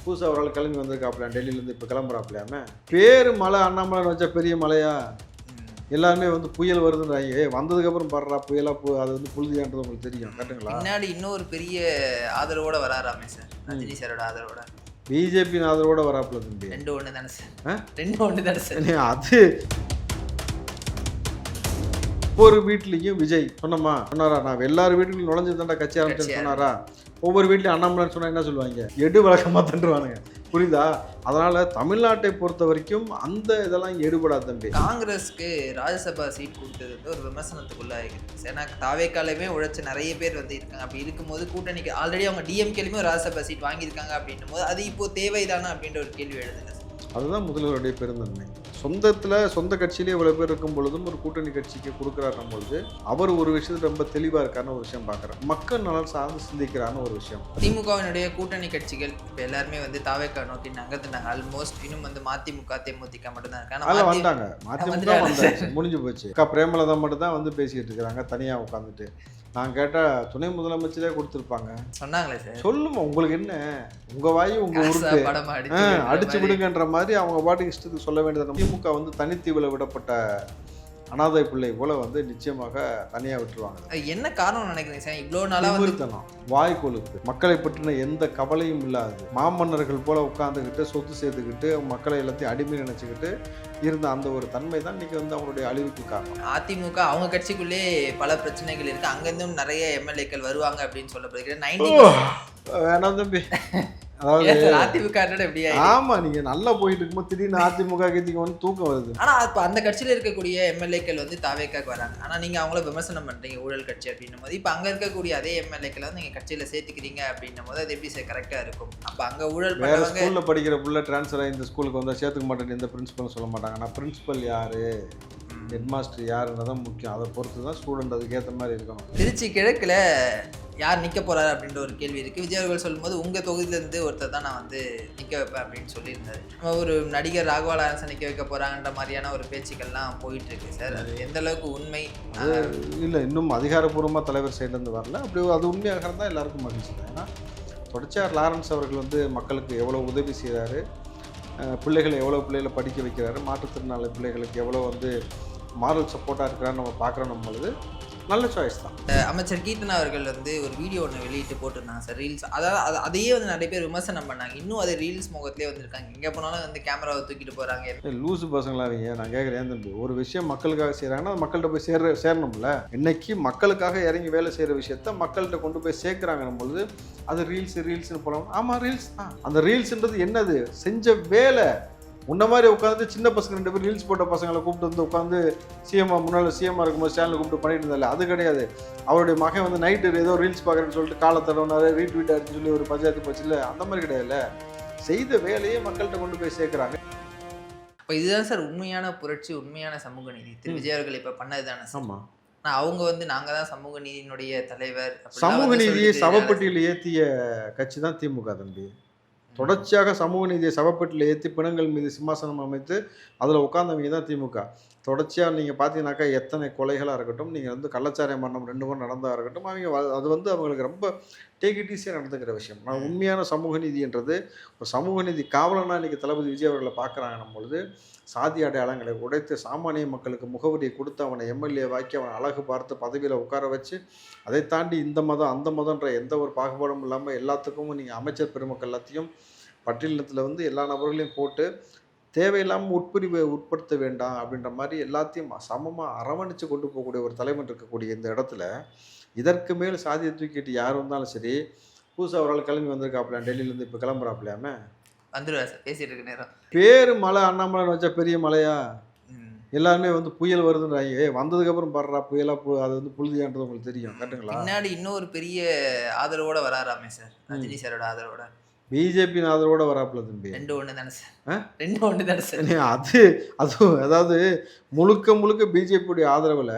புதுசாக ஒரு ஆள் கிளம்பி வந்திருக்காப்ல டெல்லியிலேருந்து இப்போ கிளம்புறாப்லையாம பேர் மலை அண்ணாமலைன்னு வச்சா பெரிய மலையா எல்லாருமே வந்து புயல் வருதுன்றாங்க வந்ததுக்கப்புறம் படுறா புயலாக அது வந்து புழுதியான்றது உங்களுக்கு தெரியும் கரெக்டுங்களா? பின்னாடி இன்னொரு பெரிய ஆதரவோட வராராமே சார், ரஜினி சாரோட ஆதரவோட, பிஜேபியின் ஆதரவோட வராப்புல தம்பி. 2-1 தானே சார், 2-1 தானே சார். அது ஒவ்வொரு வீட்லேயும் விஜய் சொன்னாரா நான் எல்லாரும் வீட்டுக்கும் நுழைஞ்சு தாண்டா கட்சி ஆரம்பிச்சேன்னு சொன்னாரா? ஒவ்வொரு வீட்லையும் அண்ணாமலைன்னு சொன்னால் என்ன சொல்லுவாங்க, எடு வழக்கமாக தண்டுவானுங்க. புரியுதா? அதனால தமிழ்நாட்டை பொறுத்த வரைக்கும் அந்த இதெல்லாம் இங்கே எடுபடாது தம்பி. காங்கிரஸ்க்கு ராஜ்யசபா சீட் கொடுத்தது வந்து ஒரு விமர்சனத்துக்குள்ள ஆகிருக்கு. ஏன்னா தாவேக்காலமே உழைச்ச நிறைய பேர் வந்து இருக்காங்க. அப்படி இருக்கும்போது கூட்டணிக்கு ஆல்ரெடி அவங்க டிஎம்கேலுமே ஒரு ராஜ்யசபா சீட் வாங்கியிருக்காங்க அப்படின்னும் போது அது இப்போ தேவைதானா அப்படின்ற ஒரு கேள்வி எழுதுங்க. அதுதான் முதல்வருடைய பெருந்தன்மை. சொந்த கட்சியிலே இவ்வளோ பேர் இருக்கும் பொழுதும் ஒரு கூட்டணி கட்சிக்கு கொடுக்குறாருன்னும் பொழுது அவர் ஒரு விஷயத்தில் ரொம்ப தெளிவாக இருக்காருன்னு ஒரு விஷயம் பார்க்குறாரு. மக்கள் நலன் சார்ந்து சிந்திக்கிறான்னு ஒரு விஷயம். திமுகவினுடைய கூட்டணி கட்சிகள் இப்போ எல்லாருமே வந்து தாவேக்கா நோக்கி நகர்ந்துட்டாங்க. ஆல்மோஸ்ட் இன்னும் வந்து மதிமுக தேமுதிக மட்டும் தான் இருக்காங்க. அதில் வந்தாங்க, மதிமுக வந்தாங்க, முடிஞ்சு போச்சு. அக்கா பிரேமலதா மட்டும் தான் வந்து பேசிக்கிட்டு இருக்கிறாங்க தனியாக உட்காந்துட்டு. நான் கேட்டால் துணை முதலமைச்சரே கொடுத்துருப்பாங்க சொன்னாங்களே சார். சொல்லுமா உங்களுக்கு என்ன, உங்கள் வாயு உங்கள் ஊருக்கு அடிச்சு விடுங்கன்ற மாதிரி அவங்க பாட்டுக்கு இஷ்டத்துக்கு சொல்ல வேண்டியது. திமுக வந்து தனித்தீவில் விடப்பட்ட அனாதை பிள்ளை போல வந்து நிச்சயமாக தனியாக விட்டுருவாங்க. என்ன காரணம் நினைக்கிறீங்க சார்? இவ்வளோ நாளாக வந்து வாய் கொழுப்பு, மக்களை பற்றின எந்த கவலையும் இல்லாது மாமன்னர்கள் போல உட்காந்துக்கிட்டு சொத்து சேர்த்துக்கிட்டு மக்களை எல்லாத்தையும் அடிமை நினைச்சுக்கிட்டு இருந்த அந்த ஒரு தன்மை தான் இன்னைக்கு வந்து அவங்களுடைய அழிவுக்கு காரணம். அதிமுக அவங்க கட்சிக்குள்ளே பல பிரச்சனைகள் இருக்கு, அங்கிருந்தும் நிறைய எம்எல்ஏக்கள் வருவாங்க அப்படின்னு சொல்லப்படுகிறது. வேணாம் தம்பி, அதாவது அதிமுக ஆமா நீங்க நல்லா போயிட்டு இருக்கும்போது திடீர்னு அதிமுக கட்சிக்கு வந்து தூக்கம் வருது. ஆனா இப்ப அந்த கட்சியில இருக்கக்கூடிய எம்எல்ஏக்கள் வந்து தாவேக்காக்கு வராங்க. ஆனா நீங்க அவங்கள விமர்சனம் பண்றீங்க ஊழல் கட்சி அப்படின்னும் போது இப்ப அங்க இருக்கக்கூடிய அதே எம்எல்ஏக்களை வந்து நீங்க கட்சியில சேர்த்துக்கிறீங்க அப்படின்னும் போது அது எப்படி சார் கரெக்டா இருக்கும்? அப்ப அங்க ஊழல் வேற ஸ்கூல்ல படிக்கிற புள்ள டிரான்ஸ்ஃபர் ஆகி இந்த ஸ்கூலுக்கு வந்தா சேர்த்துக்க மாட்டேன்னு எந்த பிரின்சிபலும் சொல்ல மாட்டாங்க. நான் பிரின்சிபல் யாரு, ஹெட் மாஸ்டர் யாருன்றதான் முக்கியம். அதை பொறுத்து தான் ஸ்டூடெண்ட் அதுக்கேற்ற மாதிரி இருக்கணும். திருச்சி கிழக்குல யார் நிற்க போறாரு அப்படின்ற ஒரு கேள்வி இருக்கு. விஜய் அவர்கள் சொல்லும்போது உங்க தொகுதியிலேருந்து ஒருத்தர் தான் நான் வந்து நிற்க வைப்பேன் அப்படின்னு சொல்லியிருந்தாரு. ஒரு நடிகர் ராகவா லாரன்ஸை நிற்க வைக்க போறாங்கன்ற மாதிரியான ஒரு பேச்சுக்கள்லாம் போயிட்டு இருக்கு சார். அது எந்த அளவுக்கு உண்மை இல்லை, இன்னும் அதிகாரப்பூர்வமாக தலைவர் சைட்லேருந்து வரல. அப்படி அது உண்மையாக இருந்தால் எல்லாருக்கும் மகிழ்ச்சி தான். ஏன்னா தொடர்ச்சியார் லாரன்ஸ் அவர்கள் வந்து மக்களுக்கு எவ்வளோ உதவி செய்கிறாரு, பிள்ளைகளை எவ்வளோ பிள்ளைகளை படிக்க வைக்கிறாரு, மாற்றுத்திறனாளி பிள்ளைகளுக்கு எவ்வளோ வந்து மாரல் சப்போர்ட்டாக இருக்கிறான்னு நம்ம பார்க்குறோம் பொழுது நல்ல சாய்ஸ் தான். அமைச்சர் கீர்த்தனா அவர்கள் வந்து ஒரு வீடியோ ஒன்று வெளியிட்டு போட்டிருந்தாங்க சார், ரீல்ஸ். அதாவது அதையே வந்து நிறைய பேர் விமர்சனம் பண்ணாங்க. இன்னும் அது ரீல்ஸ் முகத்திலே வந்துருக்காங்க. எங்கே போனாலும் வந்து கேமராவை தூக்கிட்டு போகிறாங்க. லூசு பசங்களாவீங்க. நான் கேட்குறேன் தம்பி, ஒரு விஷயம் மக்களுக்காக செய்கிறாங்கன்னா அது மக்கள்கிட்ட போய் சேரணும்ல. இன்னைக்கு மக்களுக்காக இறங்கி வேலை செய்கிற விஷயத்த மக்கள்கிட்ட கொண்டு போய் சேர்க்குறாங்கன்னும் பொழுது அது ரீல்ஸ்னு போகலாம். ஆமாம் ரீல்ஸ் தான். அந்த ரீல்ஸுன்றது என்னது, செஞ்ச வேலை. முன்ன மாதிரி உட்காந்து சின்ன பசங்க 2 பேர் ரீல்ஸ் போட்ட பசங்களை கூப்பிட்டு வந்து உட்காந்து முன்னாள் சிஎம்மாக இருக்கும்போது சேனலில் கூப்பிட்டு பண்ணிட்டு இருந்தால அது கிடையாது. அவருடைய மகன் வந்து நைட்டு ஏதோ ரீல்ஸ் பார்க்குறேன்னு சொல்லிட்டு காலை தடவினாரு, ரீட்வீட் ஆகிடுன்னு சொல்லி ஒரு பஞ்சாயத்து போச்சுல, அந்த மாதிரி கிடையாதுல்ல. செய்த வேலையே மக்கள்கிட்ட கொண்டு போய் சேர்க்குறாங்க. இப்போ இதுதான் சார் உண்மையான புரட்சி, உண்மையான சமூக நீதி. திரு விஜய் அவர்கள் இப்போ பண்ணது தானே. ஆமாம், அவங்க வந்து நாங்கள் தான் சமூக நீதியினுடைய தலைவர். சமூக நீதியை சவப்பட்டியில் ஏற்றிய கட்சி தான் திமுக தம்பி. தொடர்ச்சியாக சமூக நீதியை சவப்பட்டியில் ஏற்றி பிணங்கள் மீது சிம்மாசனம் அமைத்து அதில் உட்கார்ந்தவங்க தான் திமுக. தொடர்ச்சியாக நீங்கள் பார்த்தீங்கன்னாக்கா எத்தனை கொலைகளாக இருக்கட்டும், நீங்கள் வந்து கள்ளச்சாராய மரணம் 2 முறை நடந்ததாக இருக்கட்டும், அவங்க அது வந்து அவங்களுக்கு ரொம்ப டேக் இட் ஈஸியாக நடந்துக்கிற விஷயம். நான் உண்மையான சமூக நீதின்றது ஒரு சமூக நீதி காவலனாக இன்றைக்கி தளபதி விஜய் அவர்களை பார்க்குறாங்கன்னும் பொழுது சாதி அடையாளங்களை உடைத்து சாமானிய மக்களுக்கு முகவரியை கொடுத்து அவனை எம்எல்ஏ வாக்கி அவனை அழகு பார்த்து பதவியில் உட்கார வச்சு அதை தாண்டி இந்த மதம் அந்த மதம்ன்ற எந்த ஒரு பாகுபாடும் இல்லாமல் எல்லாத்துக்கும் நீங்கள் அமைச்சர் பெருமக்கள் எல்லாத்தையும் பட்டியலத்தில் வந்து எல்லா நபர்களையும் போட்டு தேவையில்லாமல் உட்பிரிவை உட்படுத்த வேண்டாம் அப்படின்ற மாதிரி எல்லாத்தையும் சமமாக அரவணைச்சு கொண்டு போகக்கூடிய ஒரு தலைவன் இருக்கக்கூடிய இந்த இடத்துல இதற்கு மேல் சாதியை தூக்கிட்டு யார் வந்தாலும் சரி, புதுசாக ஒரு ஆள் கிளம்பி வந்திருக்காப்ல டெல்லியிலேருந்து இப்போ கிளம்புறாப்லையாம வந்துடுவார் சார். பேசிட்டு இருக்க நேரம் பேர் மலை அண்ணாமலைன்னு வச்சா பெரிய மலையா? எல்லாருமே வந்து புயல் வருதுன்றாங்க வந்ததுக்கப்புறம் படுறா புயலாக அது வந்து புழுதியான்றது உங்களுக்கு தெரியும் கரெக்டுங்களா? பின்னாடி இன்னொரு பெரிய ஆதரவோட வராராமே சார், ரஜினி சாரோட ஆதரவோட, பிஜேபியின் ஆதரவோட வராப்புல தம்பி. 2-1 தானே சார், 2-1 தானே சார். அதாவது முழுக்க பிஜேபியுடைய ஆதரவில்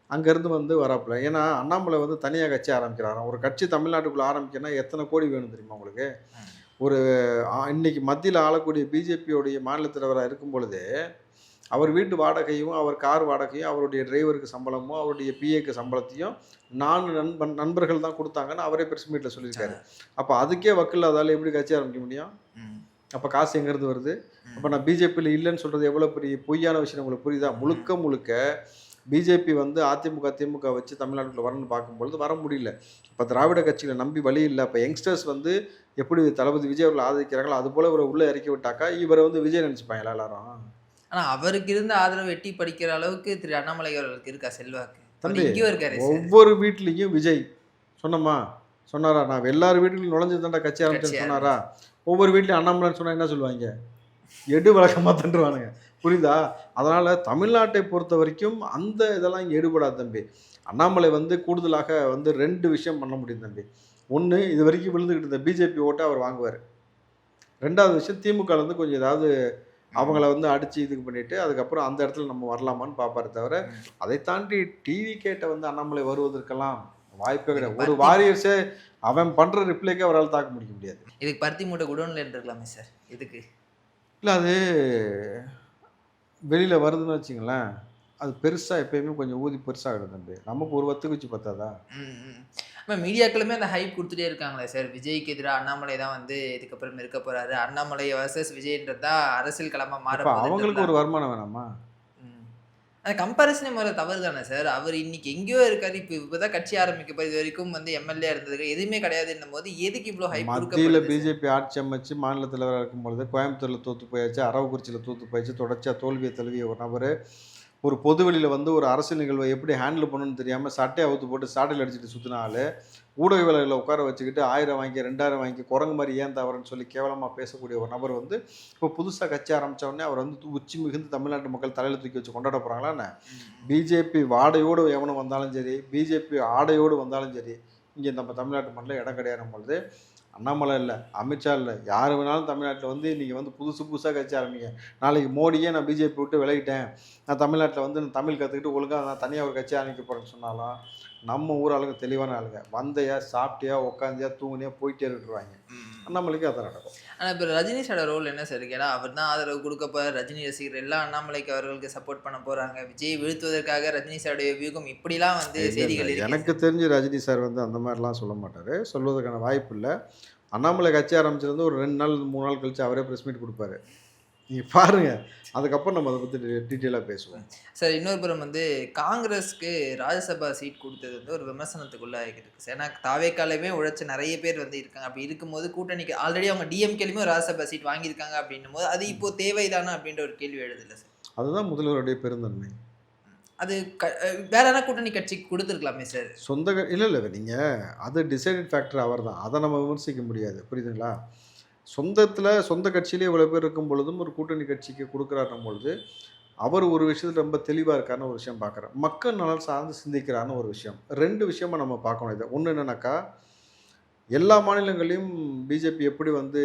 அங்கேருந்து வந்து வராப்புல. ஏன்னா அண்ணாமலை வந்து தனியாக கட்சி ஆரம்பிக்கிறாராம். ஒரு கட்சி தமிழ்நாட்டுக்குள்ளே ஆரம்பிக்கணும்னா எத்தனை கோடி வேணும் தெரியுமா உங்களுக்கு? ஒரு இன்னைக்கு மத்தியில் ஆளக்கூடிய பிஜேபியோடைய மாநில தலைவராக இருக்கும் பொழுது அவர் வீட்டு வாடகையும் அவர் கார் வாடகையும் அவருடைய டிரைவருக்கு சம்பளமும் அவருடைய பிஏக்கு சம்பளத்தையும் 4 நண்பர்கள் தான் கொடுத்தாங்கன்னு அவரே பிரஸ் மீட்டில் சொல்லியிருக்காரு. அப்போ அதுக்கே வக்கில் அதால் எப்படி கட்சி ஆரம்பிக்க முடியும்? அப்போ காசு எங்கேருந்து வருது? அப்போ நான் பிஜேபியில் இல்லைன்னு சொல்கிறது எவ்வளோ பெரிய பொய்யான விஷயம் உங்களுக்கு புரியுதா? முழுக்க முழுக்க பிஜேபி வந்து அதிமுக திமுக வச்சு தமிழ்நாட்டுக்குள்ள வரணும்னு பார்க்கும்பொழுது வர முடியல. இப்போ திராவிட கட்சிகளை நம்பி வழி இல்லை. இப்போ யங்ஸ்டர்ஸ் வந்து எப்படி தளபதி விஜய் அவர்கள் ஆதரிக்கிறாங்களோ அது போல் இவரை உள்ளே இறக்கி விட்டாக்கா இவரை வந்து விஜய் நினச்சிப்பாங்க எல்லாரும். ஆனால் அவருக்கு இருந்த ஆதரவு எட்டி படிக்கிற அளவுக்கு திரு அண்ணாமலை அவர்களுக்கு இருக்கா செல்வாக்கு? தம்பி இங்கேயும் இருக்காரு. ஒவ்வொரு வீட்லேயும் விஜய் சொன்னாரா? நான் எல்லார் வீட்டுலையும் நுழைஞ்சு தாண்டா கட்சி ஆரம்பிச்சேன்னு சொன்னாரா? ஒவ்வொரு வீட்லையும் அண்ணாமலைன்னு சொன்னால் என்ன சொல்லுவாங்க? எடு வழக்கமாக தண்டுருவானுங்க. புரியுதா? அதனால் தமிழ்நாட்டை பொறுத்த வரைக்கும் அந்த இதெல்லாம் இங்கே எடுபடாது தம்பி. அண்ணாமலை வந்து கூடுதலாக வந்து 2 விஷயம் பண்ண முடியும் தம்பி. ஒன்று, இது வரைக்கும் விழுந்துக்கிட்டு இருந்த பிஜேபி ஓட்டை அவர் வாங்குவார். 2வது விஷயம், திமுக வந்து கொஞ்சம் ஏதாவது அவங்கள வந்து அடித்து இதுக்கு பண்ணிவிட்டு அதுக்கப்புறம் அந்த இடத்துல நம்ம வரலாமான்னு பார்ப்பாரு தவிர அதை தாண்டி டிவி கேட்ட வந்து அண்ணாமலை வருவதற்கெல்லாம் வாய்ப்பே கிடையாது. ஒரு வாரியர்ஸே அவன் பண்ணுற ரிப்ளைக்கே அவரால் தாக்க முடியாது. இதுக்கு பருத்தி மூட்டை குடோன்ல இருக்கலாமே சார். இதுக்கு இல்லை, அது வெளியில் வருதுன்னு வச்சுங்களேன், அது பெருசாக எப்பயுமே கொஞ்சம் ஊதி பெருசாகிடும் தம்பி. நமக்கு ஒரு வத்துக்கு வச்சு பார்த்தாதா? மீடியாக்களுமே அந்த ஹைப் கொடுத்துட்டே இருக்காங்களே சார். விஜய்க்கு எதிராக அண்ணாமலை தான் வந்து இதுக்கப்புறம் இருக்க போறாரு, அண்ணாமலை வர்சஸ் விஜய்ன்றது தான் அரசியல் களமாக மாற. அவங்களுக்கு ஒரு வருமானம் வேணாமா? அந்த கம்பேரிசனே முதல்ல தவறு தானே சார். அவர் இன்னைக்கு எங்கேயோ இருக்காரு. இப்போதான் கட்சி ஆரம்பிக்க போய் இது வரைக்கும் வந்து எம்எல்ஏ இருந்ததுக்கு எதுவுமே கிடையாதுன்னும் போது எதுக்கு இவ்வளோ ஹைப்? மத்தியில் பிஜேபி ஆட்சி அமைச்சு மாநில தலைவராக இருக்கும்பொழுது கோயம்புத்தூரில் தோற்று போயாச்சு, அரவக்குறிச்சியில் தோற்று போயாச்சு, தொடர்ச்சியாக தோல்வியை தழுவிய ஒரு நபர் ஒரு பொதுவெளியில் வந்து ஒரு அரசியல் நிகழ்வை எப்படி ஹேண்டில் பண்ணணும்னு தெரியாமல் சட்டையை அவுத்து போட்டு சாட்டையில் அடிச்சுட்டு சுற்றினாலே ஊடகவியலாளர்களை உட்கார வச்சுக்கிட்டு 1000 வாங்கி 2000 வாங்கி குரங்கு மாதிரி ஏன் தவறுன்னு சொல்லி கேவலமாக பேசக்கூடிய ஒரு நபர் வந்து இப்போ புதுசாக கட்சி ஆரம்பித்தோடனே அவர் வந்து உச்சி மிகுந்து தமிழ்நாட்டு மக்கள் தலையில் தூக்கி வச்சு கொண்டாட போகிறாங்களான்னு. பிஜேபி வாடையோடு எவனும் வந்தாலும் சரி, பிஜேபி ஆடையோடு வந்தாலும் சரி, இங்கே நம்ம தமிழ்நாட்டு மண்ணில் இடம் கிடையாது பொழுது அண்ணாமலை இல்லை, அமித்ஷா இல்லை, யார் வேணாலும் தமிழ்நாட்டில் வந்து நீங்கள் வந்து புதுசாக கட்சி ஆரம்பிங்க. நாளைக்கு மோடியே நான் பிஜேபி விட்டு விலகிட்டேன், நான் தமிழ்நாட்டில் வந்து நான் தமிழ் கற்றுக்கிட்டு ஒழுங்காக நான் தனியாக ஒரு கட்சி ஆரம்பிக்க போகிறேன்னு சொன்னாலும் நம்ம ஊர் ஆளுங்க தெளிவான ஆளுங்க. வந்தையா சாப்பிட்டியா உட்காந்தியா தூங்குனியா போயிட்டே இருந்துருவாங்க. அண்ணாமலைக்கு அதான் நடக்கும். ஆனால் இப்போ ரஜினி சாரோட ரோல் என்ன சார் இருக்கு? ஏன்னா அவர் தான் ஆதரவு கொடுக்க போகிற ரஜினி ரசிகர் எல்லாம் அண்ணாமலைக்கு அவர்களுக்கு சப்போர்ட் பண்ண போகிறாங்க. விஜய் வீழ்த்துவதற்காக ரஜினி சாருடைய வியூகம் இப்படிலாம் வந்து செய்திகள். எனக்கு தெரிஞ்சு ரஜினி சார் வந்து அந்த மாதிரிலாம் சொல்ல மாட்டார், சொல்வதற்கான வாய்ப்பு இல்லை. அண்ணாமலை கட்சி ஆரம்பிச்சிருந்து ஒரு 2 நாள் 3 நாள் கழிச்சு அவரே ப்ரெஸ் மீட் கொடுப்பாரு. நீங்கள் பாருங்கள், அதுக்கப்புறம் நம்ம அதை பற்றி டீட்டெயிலாக பேசுவோம் சார். இன்னொரு புறம் வந்து காங்கிரஸ்க்கு ராஜ்யசபா சீட் கொடுத்தது வந்து ஒரு விமர்சனத்துக்குள்ளே இருக்குது சார். ஏன்னா தாவேக்காலையுமே உழைச்ச நிறைய பேர் வந்து இருக்காங்க. அப்படி இருக்கும்போது கூட்டணிக்கு ஆல்ரெடி அவங்க டிஎம்கேலையுமே ஒரு ராஜ்யசபா சீட் வாங்கியிருக்காங்க அப்படின்னும் போது அது இப்போ தேவைதானா அப்படின்ற ஒரு கேள்வி எழுதில்லை சார். அதுதான் முதல்வருடைய பெருந்தன்மை. அது வேற என்ன கூட்டணி கட்சிக்கு கொடுத்துருக்கலாமே சார். சொந்த இல்லை நீங்கள் அது டிசைடட் ஃபேக்டர் அவர் தான், அதை நம்ம விமர்சிக்க முடியாது. புரியுதுங்களா? சொந்த கட்சியிலே இவ்வளோ பேர் இருக்கும் பொழுதும் ஒரு கூட்டணி கட்சிக்கு கொடுக்குறாருன்னும் பொழுது அவர் ஒரு விஷயத்தில் ரொம்ப தெளிவாக இருக்காருன்னு ஒரு விஷயம் பார்க்குறேன். மக்கள் நலன் சார்ந்து சிந்திக்கிறான்னு ஒரு விஷயம். 2 விஷயமா நம்ம பார்க்கணும். இதை ஒன்று என்னன்னாக்கா, எல்லா மாநிலங்களையும் பிஜேபி எப்படி வந்து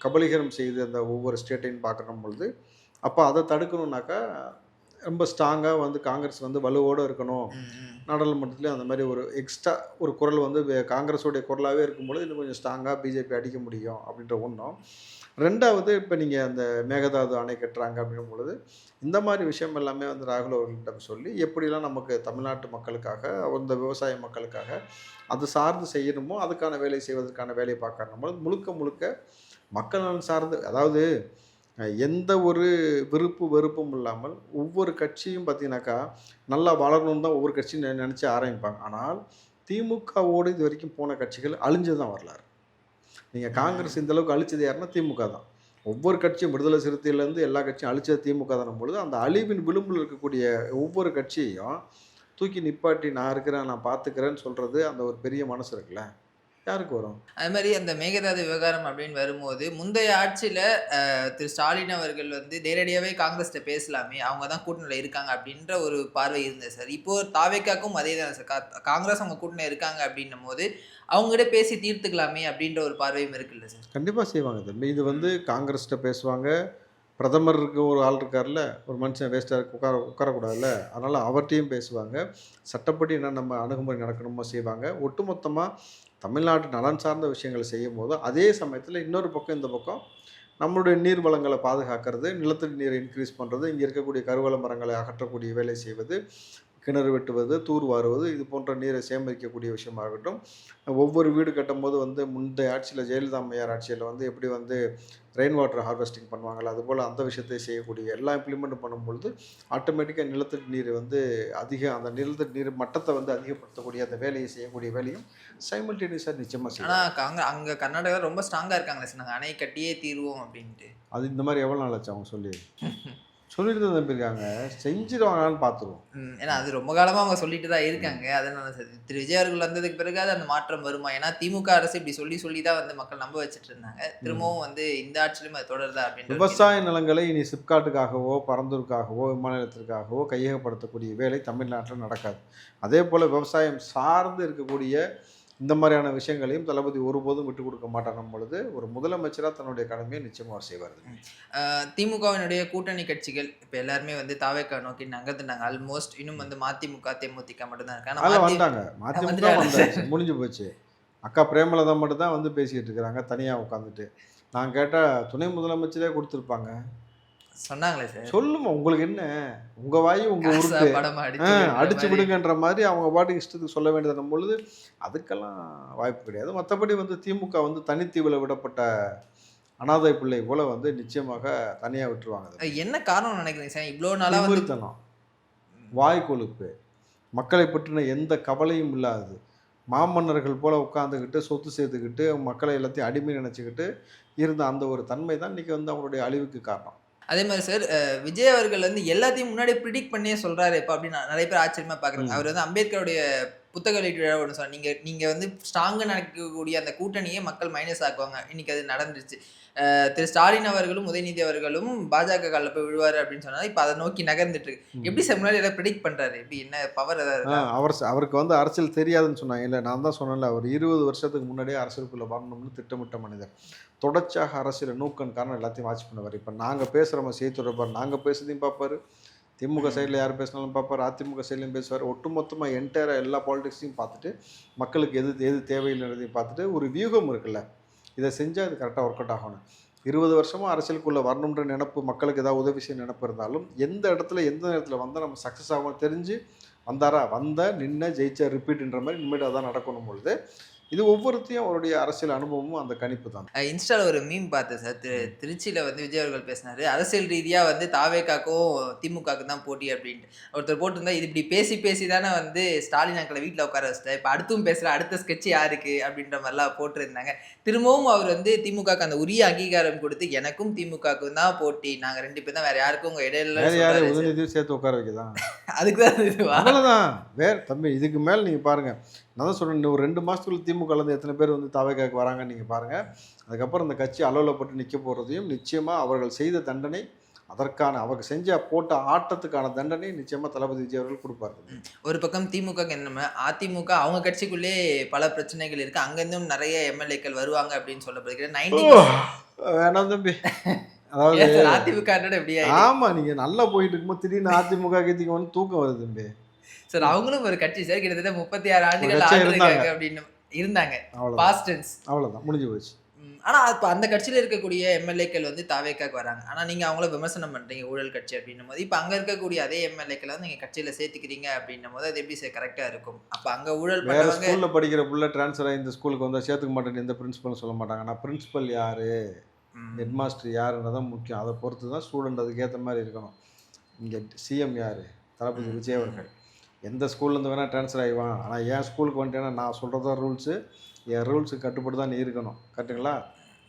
கபலீகரம் செய்து அந்த ஒவ்வொரு ஸ்டேட்டையும் பார்க்கணும் பொழுது அப்போ அதை தடுக்கணுன்னாக்கா ரொம்ப ஸ்ட்ராங்காக வந்து காங்கிரஸ் வந்து வலுவோடு இருக்கணும். நாடாளுமன்றத்துலேயும் அந்த மாதிரி ஒரு எக்ஸ்ட்ரா ஒரு குரல் வந்து காங்கிரஸோடைய குரலாகவே இருக்கும்பொழுது இன்னும் கொஞ்சம் ஸ்ட்ராங்காக பிஜேபி அடிக்க முடியும் அப்படின்ற ஒன்றும். 2வது, இப்போ நீங்கள் அந்த மேகதாது அணை கட்டுறாங்க அப்படின்னும் பொழுது இந்த மாதிரி விஷயம் எல்லாமே வந்து ராகுல் அவர்களிடம் சொல்லி எப்படிலாம் நமக்கு தமிழ்நாட்டு மக்களுக்காக அந்த விவசாய மக்களுக்காக அது சார்ந்து செய்யணுமோ அதுக்கான வேலை செய்வதற்கான வேலையை பார்க்கணும். முழுக்க மக்கள் நலன் சார்ந்து, அதாவது எந்த ஒரு வெறுப்பும் இல்லாமல் ஒவ்வொரு கட்சியும் பார்த்தீங்கன்னாக்கா நல்லா வளரணும்னு தான் ஒவ்வொரு கட்சியும் நினச்சி ஆரம்பிப்பாங்க. ஆனால் திமுகவோடு இது வரைக்கும் போன கட்சிகள் அழிஞ்சது தான் வரலாறு. நீங்கள் காங்கிரஸ் இந்த அளவுக்கு அழிச்சது யாருன்னா திமுக தான். ஒவ்வொரு கட்சியும் விடுதலை சிறுத்தையிலேருந்து எல்லா கட்சியும் அழிச்சது திமுக தானும் பொழுது அந்த அழிவின் விளிம்பில் இருக்கக்கூடிய ஒவ்வொரு கட்சியையும் தூக்கி நிப்பாட்டி நான் இருக்கிறேன் நான் பார்த்துக்கிறேன்னு சொல்கிறது அந்த ஒரு பெரிய மனசு இருக்குல்ல, யாருக்கு வரும்? அது மாதிரி அந்த மேகதாது விவகாரம் அப்படின்னு வரும்போது முந்தைய ஆட்சியில் திரு ஸ்டாலின் அவர்கள் வந்து நேரடியாகவே காங்கிரஸ்கிட்ட பேசலாமே, அவங்க தான் கூட்டணியில் இருக்காங்க அப்படின்ற ஒரு பார்வை இருந்தது சார். இப்போது தாவேக்காக்கும் அதே தான் சார். காங்கிரஸ் அவங்க கூட்டணியில் இருக்காங்க அப்படின்னும் போது அவங்ககிட்ட பேசி தீர்த்துக்கலாமே அப்படின்ற ஒரு பார்வையும் இருக்குல்ல சார். கண்டிப்பாக செய்வாங்க தம்பி. இது வந்து காங்கிரஸ்கிட்ட பேசுவாங்க. பிரதமருக்கு ஒரு ஆள் இருக்கார்ல, ஒரு மனுஷன் வேஸ்ட்டாக உட்காரக்கூடாதுல்ல, அதனால் அவர்கிட்டையும் பேசுவாங்க. சட்டப்படி என்ன நம்ம அணுகுமுறை நடக்கணுமோ செய்வாங்க. ஒட்டுமொத்தமாக தமிழ்நாட்டு நலன் சார்ந்த விஷயங்களை செய்யும் போது அதே சமயத்தில் இன்னொரு பக்கம் இந்த பக்கம் நம்மளுடைய நீர் வளங்களை பாதுகாக்கிறது, நிலத்தடி நீரை இன்க்ரீஸ் பண்ணுறது, இங்கே இருக்கக்கூடிய கருவேல மரங்களை அகற்றக்கூடிய வேலை செய்வது, கிணறு வெட்டுவது, தூர் வாருவது, இது போன்ற நீரை சேகரிக்கக்கூடிய விஷயமாகட்டும். ஒவ்வொரு வீடு கட்டும்போது முந்தைய ஆட்சியில் ஜெயலலிதா அம்மையார் ஆட்சியில் எப்படி ரெயின் வாட்டர் ஹார்வெஸ்டிங் பண்ணுவாங்களோ அதுபோல் அந்த விஷயத்தை செய்யக்கூடிய எல்லாம் இம்ப்ளிமெண்ட் பண்ணும்பொழுது ஆட்டோமேட்டிக்காக நிலத்தடி நீர் அந்த நிலத்தடி நீர் மட்டத்தை அதிகப்படுத்தக்கூடிய அந்த வேலையை செய்யக்கூடிய வேலையும் சைமல்டேனியஸாக நிச்சயமாக செய்யணும். ஆனால் அங்கே கர்நாடகா ரொம்ப ஸ்ட்ராங்காக இருக்காங்களே சார், நாங்கள் அணை கட்டியே தீர்வோம் அப்படின்ட்டு. அது இந்த மாதிரி எவ்வளோ நாள் ஆச்சு அவங்க சொல்லிட்டு தான் நம்பியிருக்காங்க, செஞ்சிருவாங்கன்னு பார்த்துருவோம். ஏன்னா அது ரொம்ப காலமாக அவங்க சொல்லிட்டு தான் இருக்காங்க. அதனால திரு விஜய் அவர்கள் வந்ததுக்கு பிறகு அந்த மாற்றம் வருமா? ஏன்னா திமுக அரசு இப்படி சொல்லி தான் மக்கள் நம்ப வச்சுட்டு இருந்தாங்க. திரும்பவும் இந்த ஆட்சியிலும் அது தொடருதா அப்படின்னு. விவசாய நிலங்களை இனி சிப்காட்டுக்காகவோ பரந்தூருக்காகவோ விமான நிலையத்திற்காகவோ கையகப்படுத்தக்கூடிய வேலை தமிழ்நாட்டில் நடக்காது. அதே போல் விவசாயம் சார்ந்து இருக்கக்கூடிய இந்த மாதிரியான விஷயங்களையும் தளபதி ஒருபோதும் விட்டு கொடுக்க மாட்டார் பொழுது ஒரு முதலமைச்சராக தன்னுடைய கடமையை நிச்சயமாக செய்வார். திமுகவினுடைய கூட்டணி கட்சிகள் இப்போ எல்லாருமே தாவேக்கா நோக்கி நகர்ந்துட்டாங்க. ஆல்மோஸ்ட் இன்னும் மதிமுக தேமுதிக மட்டும்தான் இருக்காங்க. அதில் வந்தாங்க, மதிமுக வந்தாச்சு, முடிஞ்சு போச்சு. அக்கா பிரேமலதா மட்டும் தான் பேசிக்கிட்டு இருக்கிறாங்க தனியாக உட்காந்துட்டு. நான் கேட்டால் துணை முதலமைச்சரே கொடுத்துருப்பாங்க சொன்னாங்களே சார். சொல்லுமா, உங்களுக்கு என்ன, உங்கள் வாயு உங்கள் ஊருக்கு அடிச்சு விடுங்கன்ற மாதிரி அவங்க பாட்டுக்கு இஷ்டத்துக்கு சொல்ல வேண்டியது பொழுது அதுக்கெல்லாம் வாய்ப்பு கிடையாது. மற்றபடி திமுக தனித்தீவில் விடப்பட்ட அனாதை பிள்ளை போல நிச்சயமாக தனியாக விட்டுருவாங்க. என்ன காரணம் நினைக்கிறீங்க சார்? இவ்வளோ நாளாக வாய் கொழுப்பு, மக்களை பற்றின எந்த கவலையும் இல்லாது மாமன்னர்கள் போல உட்காந்துக்கிட்டு சொத்து சேர்த்துக்கிட்டு மக்களை எல்லாத்தையும் அடிமை நினச்சிக்கிட்டு இருந்த அந்த ஒரு தன்மை தான் இன்றைக்கி அவங்களுடைய அழிவுக்கு காரணம். அதே மாதிரி சார், விஜய் அவர்கள் எல்லாத்தையும் முன்னாடி ப்ரிடிக்ட் பண்ணியே சொல்கிறாரு இப்போ அப்படின்னு நிறைய பேர் ஆச்சரியமாக பார்க்குறாங்க. அவர் அம்பேத்கருடைய புத்தக வெளியீடு ஒன்று சொன்னார். நீங்கள் ஸ்ட்ராங்காக நடக்கக்கூடிய அந்த கூட்டணியே மக்கள் மைனஸ் ஆக்குவாங்க. இன்றைக்கி அது நடந்துருச்சு. திரு ஸ்டாலின் அவர்களும் உதயநிதி அவர்களும் பாஜக காலில் போய் விழுவார் அப்படின்னு சொன்னாலும் இப்போ அதை நோக்கி நகர்ந்துட்டு இருக்கு. எப்படி சார் முன்னாடி எல்லாம் ப்ரிடிக்ட் பண்ணுறாரு? எப்படி என்ன பவர் ஏதாவது? அவருக்கு அரசியல் தெரியாதுன்னு சொன்னாங்க. இல்லை, நான் தான் சொன்னேன்ல, அவர் 20 வருஷத்துக்கு முன்னாடியே அரசியலுக்குள்ளே வரணும்னு திட்டமிட்ட மனிதர். தொடர்ச்சியாக அரசியல் நூக்கன் காரணம் எல்லாத்தையும் வாட்ச் பண்ணுவார். இப்போ நாங்கள் பேசுகிறோம் செய்தி தொடர்பார், நாங்கள் பேசுறதையும் பார்ப்பார், திமுக சைடில் யார் பேசினாலும் பார்ப்பார், அதிமுக சைட்லையும் பேசுவார். ஒட்டுமொத்தமாக என்டையராக எல்லா பாலிடிக்ஸையும் பார்த்துட்டு மக்களுக்கு எது தேவையில்லைன்றதையும் பார்த்துட்டு ஒரு வியூகம் இருக்குல்ல, இதை செஞ்சால் அது கரெக்டாக ஒர்க் அவுட் ஆகணும். 20 வருஷமாக அரசியலுக்குள்ளே வரணுன்ற நினப்பு, மக்களுக்கு ஏதாவது உதவி செய்ய நினப்பு இருந்தாலும் எந்த இடத்துல எந்த நேரத்தில் வந்தால் நம்ம சக்ஸஸ் ஆகும் தெரிஞ்சு வந்தாரா, நின்ன ஜெயிச்சா ரிப்பீட்ன்ற மாதிரி இனிமேட்டு அதான் நடக்கணும் பொழுது இது ஒவ்வொருத்தையும் அவருடைய அரசியல் அனுபவமும் அந்த கணிப்பு தான். இன்ஸ்டாவில் ஒரு மீம் பார்த்தேன் சார். திருச்சியில் விஜய் அவர்கள் பேசினார், அரசியல் ரீதியாக தாவேக்காக்கும் திமுகவுக்கு தான் போட்டி அப்படின்ட்டு. ஒருத்தர் போட்டிருந்தா, இது இப்படி பேசி தானே ஸ்டாலின் அக்களை வீட்டில் உட்கார வச்சுட்டேன், இப்போ அடுத்தும் பேசுகிற அடுத்த ஸ்கெட்ச் யாருக்கு அப்படின்ற மாதிரிலாம் போட்டிருந்தாங்க. திரும்பவும் அவர் திமுகவுக்கு அந்த உரிய அங்கீகாரம் கொடுத்து எனக்கும் திமுகவுக்கும் தான் போட்டி, நாங்கள் 2 பேர் தான், வேற யாருக்கும் உங்கள் இடையில சேர்த்து உட்கார வைக்கதான். அதுக்கு தான் அவ்வளோதான். வேற தம்பி, இதுக்கு மேலே நீங்கள் பாருங்கள், நான் தான் சொல்கிறேன், ஒரு 2 மாதத்துக்குள்ள திமுகலேருந்து எத்தனை பேர் தாவேக்காவுக்கு வராங்கன்னு நீங்கள் பாருங்கள். அதுக்கப்புறம் இந்த கட்சி அலுவலப்பட்டு நிற்க போகிறதையும் நிச்சயமாக அவர்கள் செய்த தண்டனை, அதற்கான அவங்க போட்ட ஆட்டத்துக்கான தண்டனை நிச்சயமாக தளபதி விஜய் அவர்கள் கொடுப்பாரு. ஒரு பக்கம் திமுக என்ன, அதிமுக அவங்க கட்சிக்குள்ளே பல பிரச்சனைகள் இருக்குது, அங்கேருந்தும் நிறைய எம்எல்ஏக்கள் வருவாங்க அப்படின்னு சொல்லப்படுகிறது. 90 வேணாம் தம்பி, அதாவது அதிமுக எப்படி? ஆமாம், நீங்கள் நல்லா போயிட்டு இருக்கும்போது திடீர்னு அதிமுக கட்சிக்கு தூக்கம் வருது தம்பி. சார் அவங்களும் ஒரு கட்சி சார், கிட்டத்தட்ட 36 ஆண்டுகள் அப்படின்னு இருந்தாங்க. அவ்வளோதான், முடிஞ்சு போச்சு. ஆனால் இப்போ அந்த கட்சியில் இருக்கக்கூடிய எம்எல்ஏக்கள் தாவேக்காக்கு வராங்க. ஆனால் நீங்கள் அவங்கள விமர்சனம் பண்ணுறீங்க ஊழல் கட்சி அப்படின்னும் போது, இப்போ அங்கே இருக்கக்கூடிய அதே எம்எல்ஏக்களை நீங்கள் கட்சியில் சேர்த்துக்கிறீங்க அப்படின்னும் போது அது எப்படி சார் கரெக்டாக இருக்கும்? அப்போ அங்கே ஊழல் வேறு ஸ்கூலில் படிக்கிற புள்ள ட்ரான்ஸ்ஃபர் ஆகி இந்த ஸ்கூலுக்கு வந்தால் சேர்த்துக்க மாட்டேன்னு எந்த பிரின்சிபலும் சொல்ல மாட்டாங்க. நான் பிரின்சிபல் யார், ஹெட் மாஸ்டர் யாருன்றதான் முக்கியம். அதை பொறுத்து தான் ஸ்டூடெண்ட் அதுக்கேற்ற மாதிரி இருக்கணும். இங்கே சிஎம் யார், தளபதி விஜய் அவர்கள். எந்த ஸ்கூல்லேருந்து வேணால் ட்ரான்ஸ்ஃபர் ஆகிவான், ஆனால் என் ஸ்கூலுக்கு வந்துட்டேன்னா நான் சொல்கிறது தான் ரூல்ஸு, என் ரூல்ஸுக்கு கட்டுப்பட்டு தான் நீ இருக்கணும். கரெக்டுங்களா?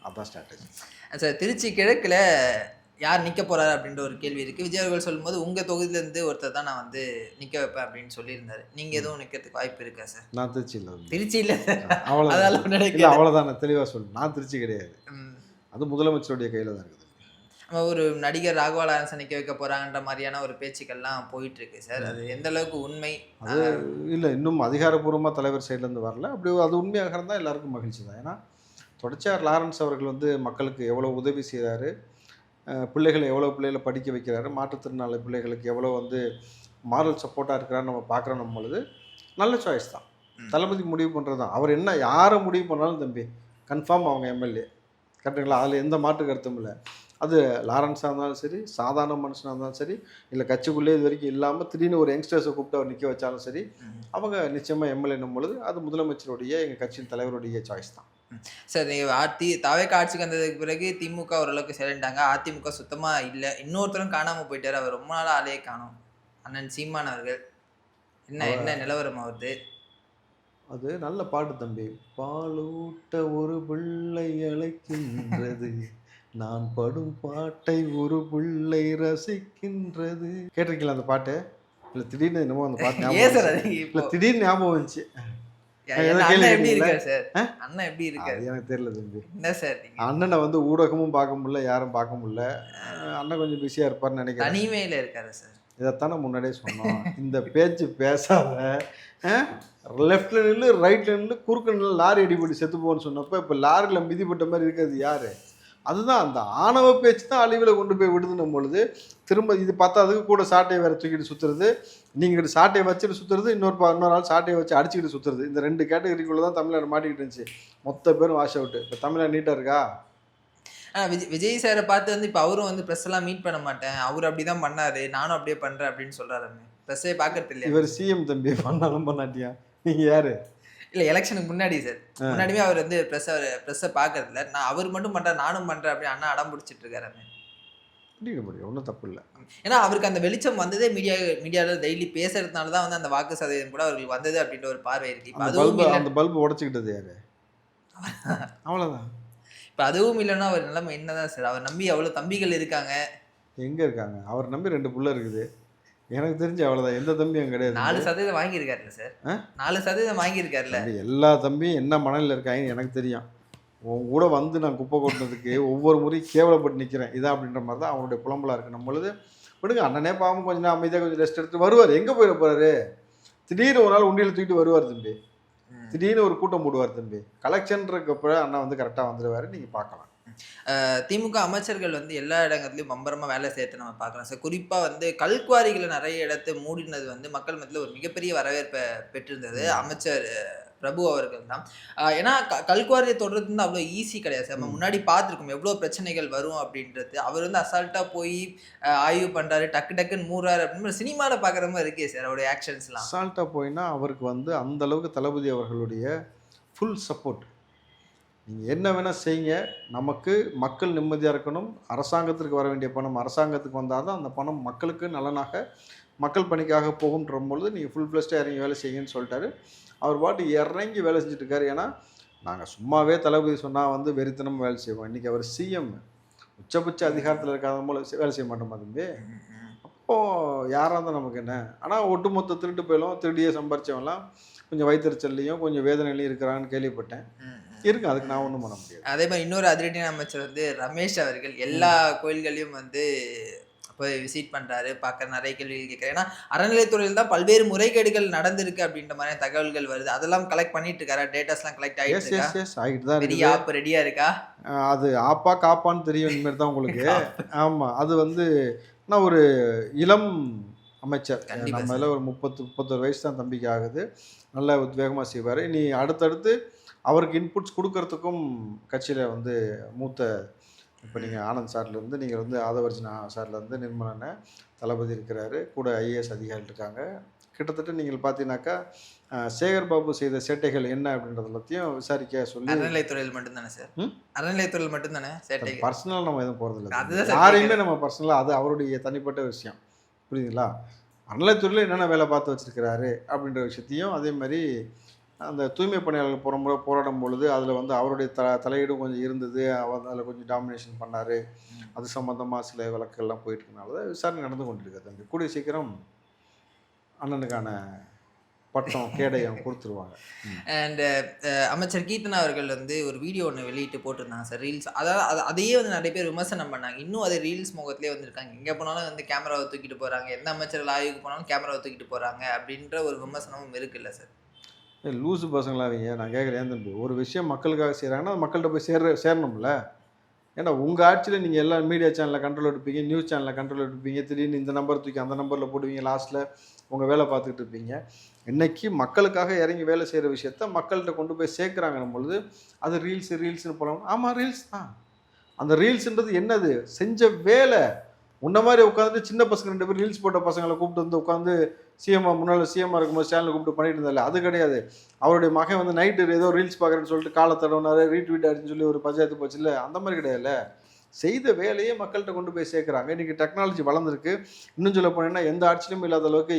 அதுதான் ஸ்ட்ராட்டஜி சார். திருச்சி கிழக்கில் யார் நிற்க போகிறாரு அப்படின்ற ஒரு கேள்வி இருக்குது. விஜய் அவர்கள் சொல்லும்போது உங்கள் தொகுதியிலேருந்து ஒருத்தர் தான் நான் நிற்க வைப்பேன் அப்படின்னு சொல்லியிருந்தாரு. நீங்கள் எதுவும் நிற்கிறதுக்கு வாய்ப்பு இருக்கா சார்? நான் திருச்சியில் அவ்வளோதான், நான் தெளிவாக சொல்லு, நான் திருச்சி கிடையாது, அது முதலமைச்சருடைய கையில் தான் இருக்குது. ஒரு நடிகர் ராகவா லாரன்ஸை நிற்க வைக்க போகிறாங்கன்ற மாதிரியான ஒரு பேச்சுக்கள்லாம் போயிட்டுருக்கு சார். அது எந்த அளவுக்கு உண்மை? அது இல்லை, இன்னும் அதிகாரப்பூர்வமாக தலைவர் சைட்லேருந்து வரல. அப்படி அது உண்மையாக இருந்தால் எல்லாருக்கும் மகிழ்ச்சி தான். ஏன்னா தொடர்ச்சியாக லாரன்ஸ் அவர்கள் மக்களுக்கு எவ்வளோ உதவி செய்கிறாரு, பிள்ளைகளை எவ்வளோ பிள்ளைகளை படிக்க வைக்கிறாரு, மாற்றுத்திறனாளி பிள்ளைகளுக்கு எவ்வளோ மாரல் சப்போர்ட்டாக இருக்கிறாரு நம்ம பார்க்குறோம் பொழுது நல்ல சாய்ஸ் தான். தளபதி முடிவு பண்ணுறது தான். அவர் என்ன யாரை முடிவு பண்ணாலும் தம்பி கன்ஃபார்ம் அவங்க எம்எல்ஏ. கரெக்டுங்களா? அதில் எந்த மாற்று கருத்தும் இல்லை. அது லாரன்ஸாக இருந்தாலும் சரி, சாதாரண மனுஷனாக இருந்தாலும் சரி, இல்லை கட்சிக்குள்ளே இது வரைக்கும் இல்லாமல் திடீர்னு ஒரு யங்ஸ்டர்ஸை கூப்பிட்டு அவர் நிற்க வச்சாலும் சரி, அவங்க நிச்சயமாக எம்எல்ஏன்னும் பொழுது அது முதலமைச்சருடைய, எங்கள் கட்சியின் தலைவருடைய சாய்ஸ் தான். சார் நீங்கள் தாவேக்கா ஆட்சிக்கு வந்ததுக்கு பிறகு திமுக ஓரளவுக்கு செயல்ண்டாங்க. அதிமுக சுத்தமாக இல்லை. இன்னொருத்தரும் காணாமல் போயிட்டார். அவர் ரொம்ப நாளாக ஆளையே காணோம். அண்ணன் சீமான் அவர்கள். என்ன நிலவரம் ஆகுது? அது நல்ல பாட்டு தம்பி. பாலூட்ட ஒரு பிள்ளை அழைக்கின்றது, நான் படும் பாட்டை ஒரு பிள்ளை ரசிக்கின்றது. கேட்டிருக்கீங்களா அந்த பாட்டு? இல்லை திடீர்னு என்னமோ அந்த பாட்டு ஞாபகம் ஏன் சார் வந்துச்சு. அது இல்லை இப்போ திடீர்னு ஞாபகம் வந்துச்சு. அண்ணன் எப்படி இருக்காரு சார்? அண்ணன் எப்படி இருக்காரு? அது எனக்கு தெரியல தம்பி. என்ன சார் அண்ணனை வந்து ஊடகமும் பார்க்க முடியல, யாரும் பார்க்க முடியல. அண்ணன் கொஞ்சம் பிஸியாக இருப்பார்னு நினைக்கிறேன். தனிமையில் இருக்காரு சார். இதைத்தானே முன்னாடியே சொன்னோம். இந்த பேச்சு பேசாத, லெஃப்ட்ல நின்று ரைட்ல நின்று குறுக்க நின்று லாரி அடிபட்டு செத்து போன்னு சொன்னப்போ இப்போ லாரியில் மிதிப்பட்ட மாதிரி இருக்கிறது யாரு? அதுதான் அந்த ஆணவ பேச்சு தான் அழிவில் கொண்டு போய் விடுதுன்னும் பொழுது திரும்ப இது பத்தாதுக்கு கூட சாட்டையை வேற தூக்கிட்டு சுற்றுறது, நீங்கள் சாட்டையை வச்சுட்டு சுற்றுறது, இன்னொரு ஆள் சாட்டையை வச்சு அடிச்சுக்கிட்டு சுற்றுறது. இந்த 2 கேட்டகரிக்குள்ளே தான் தமிழ்நாடு மாட்டிக்கிட்டு இருந்துச்சு. மொத்த பேரும் வாஷ் அவுட்டு. இப்போ தமிழ்நாடு நீட்டாக இருக்கா? விஜய் சாரை பார்த்து வந்து இப்போ அவரும் வந்து ப்ரெஸ் எல்லாம் மீட் பண்ண மாட்டேன், அவர் அப்படிதான் பண்ணாரு, நானும் அப்படியே பண்றேன் அப்படின்னு சொல்றாரு. ப்ரெஸ்ஸே பார்க்கறது இல்லையா? இவர் சிஎம் தம்பி, பண்ணாலும் பண்ணாட்டியா? நீங்கள் யாரு? இல்லை எலெக்ஷனுக்கு முன்னாடி சார், முன்னாடியுமே அவர் வந்து ப்ரெஸ்ஸை பார்க்கறது இல்லை. நான் அவர் மட்டும் பண்ணுறேன், நானும் பண்ணுறேன் அப்படின்னு அண்ணா அடம் பிடிச்சிட்டு இருக்காரு. முடியும், ஒன்றும் தப்பு இல்லை. ஏன்னா அவருக்கு அந்த வெளிச்சம் வந்ததே மீடியாவில் டெய்லி பேசுறதுனால தான் வந்து அந்த வாக்கு சதவீதம் கூட அவருக்கு வந்தது அப்படின்ற ஒரு பார்வை இருக்கு. இப்போ அந்த பல்பு உடச்சிக்கிட்டது யாரு? அவ்வளோதான். இப்போ அதுவும் இல்லைன்னா அவர் நிலைமை என்னதான் சார்? அவர் நம்பி அவ்வளோ தம்பிகள் இருக்காங்க. எங்கே இருக்காங்க? அவர் நம்பி 2 புள்ள இருக்குது. எனக்கு தெரிஞ்சு அவ்வளோதான். எந்த தம்பியும் கிடையாது. 4% வாங்கியிருக்காருல்ல சார்? 4% வாங்கியிருக்காருல்ல? எல்லா தம்பியும் என்ன மனநில இருக்காங்கன்னு எனக்கு தெரியும். உன் கூட வந்து நான் குப்பை கொட்டினதுக்கு ஒவ்வொரு முறையும் கேவலப்பட்டு நிற்கிறேன் இதான் அப்படின்ற மாதிரி தான் அவனுடைய புலம்பலாக இருக்கு. நம்மளுது விடுங்க, அண்ணனே பாவம் கொஞ்சம் அமைதியாக கொஞ்சம் ரெஸ்ட் எடுத்து வருவார். எங்கே போயிட போகிறாரு? திடீர்னு ஒரு நாள் உண்டியில் தூக்கிட்டு வருவார் தம்பி. திடீர்னு ஒரு கூட்டம் போடுவார் தம்பி. கலெக்ஷன்றப்ப அண்ணா வந்து கரெக்டாக வந்துடுவார். நீங்கள் பார்க்கலாம். திமுக அமைச்சர்கள் வந்து எல்லா இடங்கள்லையும் பம்பரமாக வேலை செய்யறது நம்ம பார்க்கலாம் சார். குறிப்பாக வந்து கல்குவாரிகளை நிறைய இடத்தை மூடினது வந்து மக்கள் மத்தியில் ஒரு மிகப்பெரிய வரவேற்பை பெற்றிருந்தது அமைச்சர் பிரபு அவர்கள் தான். ஏன்னா கல்குவாரியை தொடர்றது வந்து அவ்வளோ ஈஸி கிடையாது சார். நம்ம முன்னாடி பார்த்துருக்கோம் எவ்வளோ பிரச்சனைகள் வரும் அப்படின்றது. அவர் வந்து அசால்ட்டாக போய் ஆய்வு பண்ணுறாரு, டக்குன்னு மூறாரு அப்படின்னு சினிமாவில் பார்க்குற மாதிரி இருக்கே சார் அவருடைய ஆக்ஷன்ஸ்லாம். அசால்ட்டாக போயின்னா அவருக்கு வந்து அந்த அளவுக்கு தளபதி அவர்களுடைய ஃபுல் சப்போர்ட். நீங்கள் என்ன வேணால் செய்யுங்க, நமக்கு மக்கள் நிம்மதியாக இருக்கணும், அரசாங்கத்திற்கு வர வேண்டிய பணம் அரசாங்கத்துக்கு வந்தால் தான் அந்த பணம் மக்களுக்கு நலனாக மக்கள் பணிக்காக போகுன்ற பொழுது நீங்கள் ஃபுல் ஃப்ளெஷ்டாக இறங்கி வேலை செய்யுங்கன்னு சொல்லிட்டாரு. அவர் பாட்டு இறங்கி வேலை செஞ்சுட்டு இருக்காரு. ஏன்னா நாங்கள் சும்மாவே தளபதி சொன்னால் வந்து வெறித்தனமாக வேலை செய்வோம். இன்றைக்கி அவர் சிஎம், உச்சபட்ச அதிகாரத்தில் இருக்காத போல வேலை செய்ய மாட்டோமா தம்பி? அப்போது யாராக இருந்தால் நமக்கு என்ன? ஆனால் ஒட்டுமொத்த திருட்டு போயிலும் திருடியே சம்பாரிச்சவங்களாம் கொஞ்சம் வயிற்றுச்சல்லையும் கொஞ்சம் வேதனையிலையும் இருக்கிறான்னு கேள்விப்பட்டேன். இருக்கு, அதுக்கு நான் ஒன்றும் பண்ண முடியாது. அதே மாதிரி இன்னொரு அதிரடியான அமைச்சர் வந்து ரமேஷ் அவர்கள் எல்லா கோயில்களையும் வந்து போய் விசிட் பண்ணுறாரு, பார்க்குற நிறைய கேள்விகள் கேட்குறேன். ஏன்னா அறநிலையத்துறையில் தான் பல்வேறு முறைகேடுகள் நடந்திருக்கு அப்படின்ற மாதிரி தகவல்கள் வருது. அதெல்லாம் கலெக்ட் பண்ணிட்டு இருக்காரா? டேட்டாஸ்லாம் கலெக்ட் ஆகிட்டு தான் பெரிய ஆப் ரெடியாக இருக்கா? அது ஆப்பா காப்பான்னு தெரியும் இனிமேல் தான் உங்களுக்கு. ஆமாம், அது வந்து நான் ஒரு இளம் அமைச்சர், நம்ம இதில் ஒரு 31 வயசு தான் தம்பிக்கு ஆகுது. நல்லா உத்வேகமாக செய்வார். இனி அடுத்தடுத்து அவருக்கு இன்புட்ஸ் கொடுக்கறதுக்கும் கட்சியில் வந்து மூத்த, இப்போ நீங்கள் ஆனந்த் சார்லேருந்து, நீங்கள் வந்து ஆதவர்ஜனா சார்லேருந்து நிர்மலனை தளபதி இருக்கிறாரு, கூட ஐஏஎஸ் அதிகாரிகள் இருக்காங்க. கிட்டத்தட்ட நீங்கள் பார்த்தீங்கன்னாக்கா சேகர் பாபு செய்த சேட்டைகள் என்ன அப்படின்றத எல்லாத்தையும் விசாரிக்க சொல்லி. அறநிலையத்துறையில் மட்டும்தானே சார்? அறநிலையத்துறையில் மட்டும்தானே சேட்டை? பர்சனலாக நம்ம எதுவும் போகிறதில்ல, யாரையுமே நம்ம பர்சனலாக, அது அவருடைய தனிப்பட்ட விஷயம், புரியுதுங்களா? அறநிலையத்துறையில் என்னென்ன வேலை பார்த்து வச்சுருக்கிறாரு அப்படின்ற விஷயத்தையும், அதே மாதிரி அந்த தூய்மை பணியாளர்கள் போராடும் பொழுது அதில் வந்து அவருடைய தலையீடும் கொஞ்சம் இருந்தது, அவர் அதில் கொஞ்சம் டாமினேஷன் பண்ணார், அது சம்மந்தமாக சில வழக்குகள்லாம் போயிட்டு இருக்கனால விசாரணை நடந்து கொண்டிருக்காது. அங்கே கூடிய சீக்கிரம் அண்ணனுக்கான பட்டம் கேடயம் கொடுத்துருவாங்க. அண்ட் அமைச்சர் கீர்த்தனா அவர்கள் வந்து ஒரு வீடியோ ஒன்று வெளியிட்டு போட்டிருந்தாங்க சார், ரீல்ஸ். அதாவது அதையே வந்து நிறைய பேர் விமர்சனம் பண்ணாங்க. இன்னும் அது ரீல்ஸ் முகத்திலே வந்துருக்காங்க. எங்கே போனாலும் வந்து கேமராவை தூக்கிட்டு போகிறாங்க, எந்த அமைச்சர்கள் ஆய்வுக்கு போனாலும் கேமராவை தூக்கிட்டு போகிறாங்க அப்படின்ற ஒரு விமர்சனமும் இருக்குல்ல சார்? லூஸு பசங்களாவீங்க. நான் கேட்குறேன், ஏன் தம்பி ஒரு விஷயம் மக்களுக்காக செய்கிறாங்கன்னா அது மக்கள்கிட்ட போய் சேரணும்ல. ஏன்னா உங்கள் ஆட்சியில் நீங்கள் எல்லா மீடியா சேனலில் கண்ட்ரோல் எடுப்பீங்க, நியூஸ் சேனலில் கண்ட்ரோல் எடுப்பீங்க, திடீர்னு இந்த நம்பர் தூக்கி அந்த நம்பரில் போடுவீங்க, லாஸ்ட்டில் உங்கள் வேலை பார்த்துக்கிட்டு இருப்பீங்க. இன்றைக்கி மக்களுக்காக இறங்கி வேலை செய்கிற விஷயத்த மக்கள்கிட்ட கொண்டு போய் சேர்க்குறாங்கன்னும் பொழுது அது ரீல்ஸுன்னு போகலாம். ஆமாம், ரீல்ஸ் தான். அந்த ரீல்ஸ்ன்றது என்னது? செஞ்ச வேலை. உன்ன மாதிரி உட்காந்துட்டு சின்ன பசங்க 2 பேர் ரீல்ஸ் போட்ட பசங்களை கூப்பிட்டு வந்து உட்காந்து முன்னாள் சிஎம்மா இருக்கும்போது ஸ்டாலினை கூப்பிட்டு பண்ணிட்டு இருந்தால, அது கிடையாது. அவருடைய மகன் வந்து நைட்டு ஏதோ ரீல்ஸ் பார்க்குறேன்னு சொல்லிட்டு காலை தடவினாரு, ரீட்வீட் ஆச்சுன்னு சொல்லி ஒரு பஞ்சாயத்து போச்சு இல்லை, அந்த மாதிரி கிடையாதுல்ல. செய்த வேலையே மக்கள்கிட்ட கொண்டு போய் சேர்க்குறாங்க. இன்றைக்கி டெக்னாலஜி வளர்ந்துருக்கு. இன்னும் சொல்ல போனீங்கன்னா எந்த ஆட்சியிலும் இல்லாத அளவுக்கு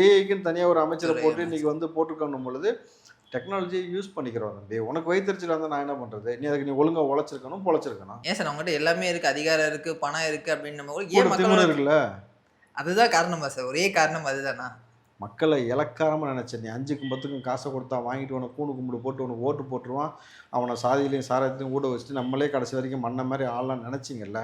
ஏஐக்குன்னு தனியாக ஒரு அமைச்சரை போட்டு இன்றைக்கி வந்து போட்டுக்கணும் பொழுது டெக்னாலஜியை யூஸ் பண்ணிக்கிறோம் தம்பி. உனக்கு வயிற்றுச்சல் வந்து நான் என்ன பண்ணுறது? நீ அதுக்கு நீ ஒழுங்காக உழைச்சிருக்கணும், பொழைச்சிருக்கணும். ஏன் சார் உங்கள்கிட்ட எல்லாமே இருக்குது, அதிகாரம் இருக்குது, பணம் இருக்குது அப்படின்னு கூட ஏன் மக்கள் இருக்குல்ல? அதுதான் காரணமா சார்? ஒரே காரணம் அதுதானா? மக்களை இலக்காரமாக நினச்சேன். நீ 5க்கும் 10க்கும் காசை கொடுத்தா வாங்கிட்டு உனக்கு கூணு கும்பிடு போட்டு உனக்கு ஓட்டு போட்டுருவான், அவனை சாதியிலையும் சாரத்தையும் கூட வச்சுட்டு நம்மளே கடைசி வரைக்கும் மண்ணை மாதிரி ஆளலாம் நினச்சிங்கல்ல,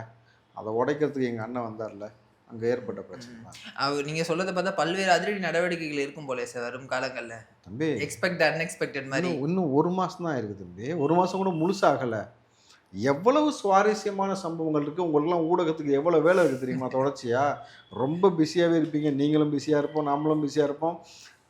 அதை உடைக்கிறதுக்கு எங்கள் அண்ணன் வந்தார்ல, அங்கே ஏற்பட்ட பிரச்சனை தான். அவர் நீங்கள் சொல்றதை பார்த்தா பல்வேறு அதிரடி நடவடிக்கைகள் இருக்கும் போலே சார் வரும் காலங்களில். தம்பி எக்ஸ்பெக்ட் அன்எக்ஸ்பெக்டட் மாதிரி. இன்னும் 1 மாதம் தான் இருக்குது தம்பி. 1 மாதம் கூட முழுசாகலை. எவ்வளவு சுவாரஸ்யமான சம்பவங்கள் இருக்குது. உங்களுக்கெல்லாம் ஊடகத்துக்கு எவ்வளோ வேலை இருக்குது தெரியுமா? தொடர்ச்சியா ரொம்ப பிஸியாகவே இருப்பீங்க. நீங்களும் பிஸியாக இருப்போம், நாமளும் பிஸியாக இருப்போம்.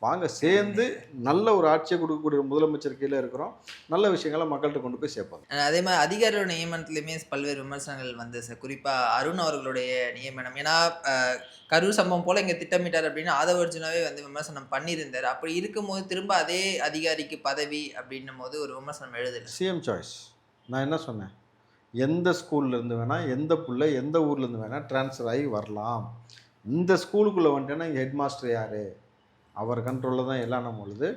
வாங்க சேர்ந்து நல்ல ஒரு ஆட்சியை கொடுக்கக்கூடிய முதலமைச்சர் கீழே இருக்கிறோம். நல்ல விஷயங்களை மக்கள்கிட்ட கொண்டு போய் சேர்ப்போம். அதே மாதிரி அதிகாரியோட நியமனத்துலையுமே பல்வேறு விமர்சனங்கள் வந்து சார், குறிப்பாக அருண் அவர்களுடைய நியமனம். ஏன்னா கரூர் சம்பவம் போல் இங்கே திட்டமிட்டார் அப்படின்னு ஆதவ அர்ஜுனாவே வந்து விமர்சனம் பண்ணியிருந்தார். அப்படி இருக்கும்போது திரும்ப அதே அதிகாரிக்கு பதவி அப்படின்னும் போது ஒரு விமர்சனம் எழுதலை. CM choice. நான் என்ன சொன்னேன்? எந்த ஸ்கூல்லேருந்து வேணால், எந்த பிள்ளை எந்த ஊர்லேருந்து வேணால் ட்ரான்ஸ்ஃபர் ஆகி வரலாம். இந்த ஸ்கூலுக்குள்ளே வந்துட்டேன்னா இங்கே ஹெட் மாஸ்டர் யார்? அவர் கண்ட்ரோலில் தான் எல்லாம் பொழுது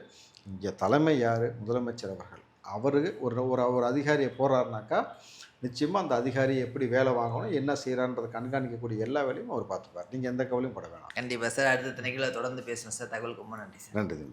இங்கே தலைமை யார்? முதலமைச்சர் அவர்கள். அவருக்கு ஒரு அதிகாரியை போகிறாருனாக்கா நிச்சயமாக அந்த அதிகாரி எப்படி வேலை வாங்கணும், என்ன செய்கிறான்றதை கண்காணிக்கக்கூடிய எல்லா வேலையும் அவர் பார்த்துப்பார். நீங்கள் எந்த கவலையும் பட வேணாம். கண்டிப்பாக சார். அடுத்த நிகழ்ச்சியில் தொடர்ந்து பேசணும் சார். தகவலுக்கு ரொம்ப நன்றி சார். நன்றி.